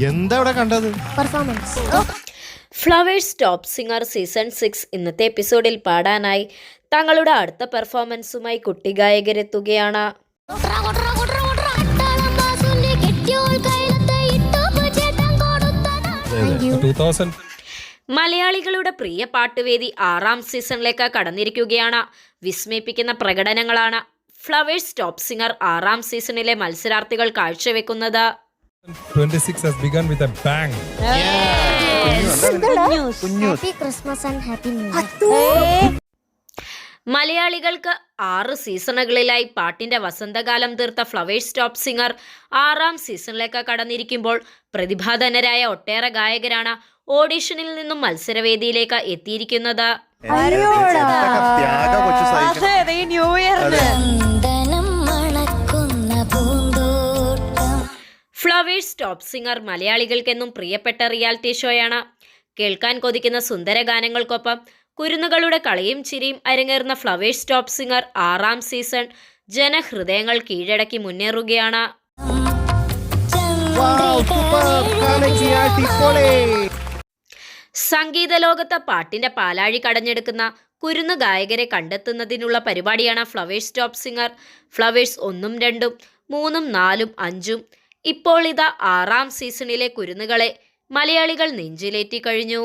എന്താ ഇവിടെ കണ്ടത്? Performance. Flowers top singer season 6 ഇന്നത്തെ എപ്പിസോഡിൽ പാടാനായി തങ്ങളുടെ അടുത്ത പെർഫോമൻസുമായി കുട്ടി ഗായകരെത്തുകയാണ്. മലയാളികളുടെ പ്രിയ പാട്ടുവേദി 6ാം സീസണിലേക്ക് കടന്നിരിക്കുകയാണ്. വിസ്മയിപ്പിക്കുന്ന പ്രകടനങ്ങളാണ് ഫ്ലവേഴ്സ് ടോപ്പ് സിംഗർ 6ാം സീസണിലെ മത്സരാർത്ഥികൾ കാഴ്ചവെക്കുന്നത്. 26 has begun with a bang. Happy Christmas and happy new year. മലയാളികൾക്ക് 6 സീസണുകളിലായി പാട്ടിന്റെ വസന്തകാലം തീർത്ത ഫ്ലവേഴ്സ് ടോപ്പ് സിംഗർ 6ാം സീസണിലേക്ക് കടന്നിരിക്കുമ്പോൾ പ്രതിഭാധനരായ ഒട്ടേറെ ഗായകരാണ് ഓഡിഷനിൽ നിന്നും മത്സരവേദിയിലേക്ക് എത്തിയിരിക്കുന്നത്. ഫ്ലവേഴ്സ് ടോപ്പ് സിംഗർ മലയാളികൾക്കെന്നും പ്രിയപ്പെട്ട റിയാലിറ്റി ഷോയാണ്. കേൾക്കാൻ കൊതിക്കുന്ന സുന്ദര ഗാനങ്ങൾക്കൊപ്പം കുരുന്നുകളുടെ കളിയും ചിരിയും അരങ്ങേറുന്ന ഫ്ലവേഴ്സ് ടോപ്പ് സിംഗർ 6ാം സീസൺ ജനഹൃദയങ്ങൾ കീഴടക്കി മുന്നേറുകയാണ്. സംഗീത ലോകത്തെ പാട്ടിന്റെ പാലാഴി കടഞ്ഞെടുക്കുന്ന കുരുന്നു ഗായകരെ കണ്ടെത്തുന്നതിനുള്ള പരിപാടിയാണ് ഫ്ലവേഴ്സ് ടോപ്പ് സിംഗർ. ഫ്ലവേഴ്സ് 1ഉം 2ഉം 3ഉം 4ഉം 5ഉം ഇപ്പോൾ ഇതാ 6ാം സീസണിലെ കുരുന്നുകളെ മലയാളികൾ നെഞ്ചിലേറ്റി കഴിഞ്ഞു.